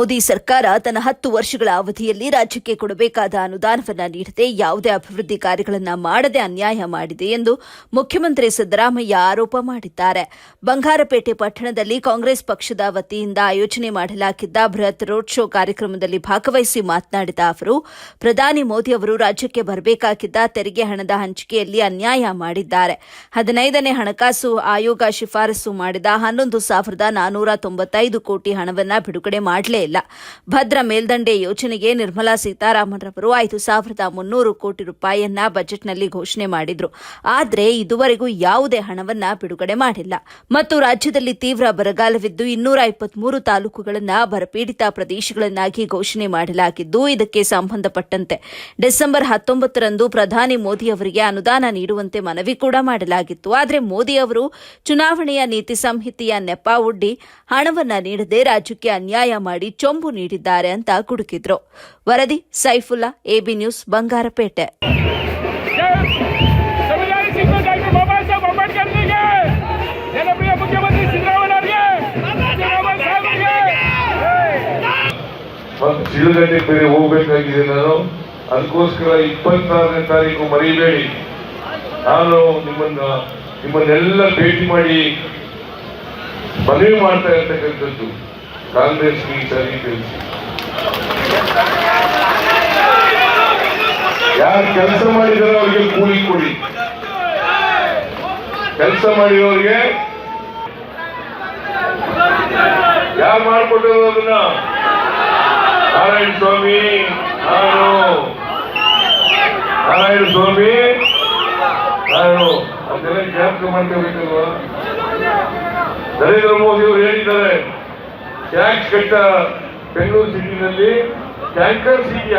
ಮೋದಿ ಸರ್ಕಾರ ತನ್ನ 10 ವರ್ಷಗಳ ಅವಧಿಯಲ್ಲಿ ರಾಜ್ಯಕ್ಕೆ ಕೊಡಬೇಕಾದ ಅನುದಾನವನ್ನು ನೀಡದೆ ಯಾವುದೇ ಅಭಿವೃದ್ಧಿ ಕಾರ್ಯಗಳನ್ನು ಮಾಡದೆ ಅನ್ಯಾಯ ಮಾಡಿದೆ ಎಂದು ಮುಖ್ಯಮಂತ್ರಿ ಸಿದ್ದರಾಮಯ್ಯ ಆರೋಪ ಮಾಡಿದ್ದಾರೆ. ಬಂಗಾರಪೇಟೆ ಪಟ್ಟಣದಲ್ಲಿ ಕಾಂಗ್ರೆಸ್ ಪಕ್ಷದ ವತಿಯಿಂದ ಆಯೋಜನೆ ಮಾಡಲಾಗಿದ್ದ ಬೃಹತ್ ರೋಡ್ ಶೋ ಕಾರ್ಯಕ್ರಮದಲ್ಲಿ ಭಾಗವಹಿಸಿ ಮಾತನಾಡಿದ ಅವರು, ಪ್ರಧಾನಿ ಮೋದಿ ಅವರು ರಾಜ್ಯಕ್ಕೆ ಬರಬೇಕಾಗಿದ್ದ ತೆರಿಗೆ ಹಣದ ಹಂಚಿಕೆಯಲ್ಲಿ ಅನ್ಯಾಯ ಮಾಡಿದ್ದಾರೆ. 15ನೇ ಹಣಕಾಸು ಆಯೋಗ ಶಿಫಾರಸು ಮಾಡಿದ 11,495 ಕೋಟಿ ಹಣವನ್ನು ಬಿಡುಗಡೆ ಮಾಡಲೇ ಇಲ್ಲ. ಭದ್ರಾ ಮೇಲ್ದಂಡೆ ಯೋಜನೆಗೆ ನಿರ್ಮಲಾ ಸೀತಾರಾಮನ್ ರವರು 5,300 ಕೋಟಿ ರೂಪಾಯಿಯನ್ನ ಬಜೆಟ್ನಲ್ಲಿ ಘೋಷಣೆ ಮಾಡಿದ್ರು. ಆದರೆ ಇದುವರೆಗೂ ಯಾವುದೇ ಹಣವನ್ನ ಬಿಡುಗಡೆ ಮಾಡಿಲ್ಲ ಮತ್ತು ರಾಜ್ಯದಲ್ಲಿ ತೀವ್ರ ಬರಗಾಲವಿದ್ದು 223 ತಾಲೂಕುಗಳನ್ನು ಬರಪೀಡಿತ ಪ್ರದೇಶಗಳನ್ನಾಗಿ ಘೋಷಣೆ ಮಾಡಲಾಗಿದ್ದು, ಇದಕ್ಕೆ ಸಂಬಂಧಪಟ್ಟಂತೆ ಡಿಸೆಂಬರ್ 19ರಂದು ಪ್ರಧಾನಿ ಮೋದಿ ಅವರಿಗೆ ಅನುದಾನ ನೀಡುವಂತೆ ಮನವಿ ಕೂಡ ಮಾಡಲಾಗಿತ್ತು. ಆದರೆ ಮೋದಿ ಅವರು ಚುನಾವಣೆಯ ನೀತಿ ಸಂಹಿತೆಯ ನೆಪ ಒಡ್ಡಿ ಹಣವನ್ನ ನೀಡದೆ ರಾಜ್ಯಕ್ಕೆ ಅನ್ಯಾಯ ಮಾಡಿ ಚೊಂಬು ನೀಡಿದ್ದಾರೆ ಅಂತ ಕುಡುಕಿದ್ರು. ವರದಿ ಸೈಫುಲ್ಲಾ, ಎಬಿ ನ್ಯೂಸ್, ಬಂಗಾರಪೇಟೆ. ಶಿಲಗಟ್ಟೆಗೆ ಬೇರೆ ಹೋಗ್ಬೇಕಾಗಿದೆ. ನಾನು ಅದಕ್ಕೋಸ್ಕರ 26ನೇ ತಾರೀಕು ಮರಿಬೇಡಿ. ನಾನು ನಿಮ್ಮನ್ನೆಲ್ಲ ಭೇಟಿ ಮಾಡಿ ಮನವಿ ಮಾಡ್ತಾ ಇರ್ತಕ್ಕಂಥದ್ದು ಕಾಂಗ್ರೆಸ್ಗೆ ಈ ಸರಿ ತಿಳಿಸಿ. ಯಾರು ಕೆಲಸ ಮಾಡಿದಾರೋ ಅವ್ರಿಗೆ ಕೂಲಿ ಕೊಡಿ. ಕೆಲಸ ಮಾಡಿರೋರಿಗೆ ಯಾರು ಮಾಡ್ಕೊಟ್ಟಿರೋ ಅದನ್ನ ನಾರಾಯಣ ಸ್ವಾಮಿ ನಾನು ಅದೆಲ್ಲ ಜ್ಞಾಪಕ ಮಾಡ್ಕೋಬೇಕಲ್ವಾ? ನರೇಂದ್ರ ಮೋದಿ ಅವರು ಹೇಳಿದ್ದಾರೆ, ಟ್ಯಾಕ್ಸ್ ಕಟ್ಟ ಬೆಂಗಳೂರು ಸಿಟಿನಲ್ಲಿ ಟ್ಯಾಂಕರ್ ಸಿಟಿ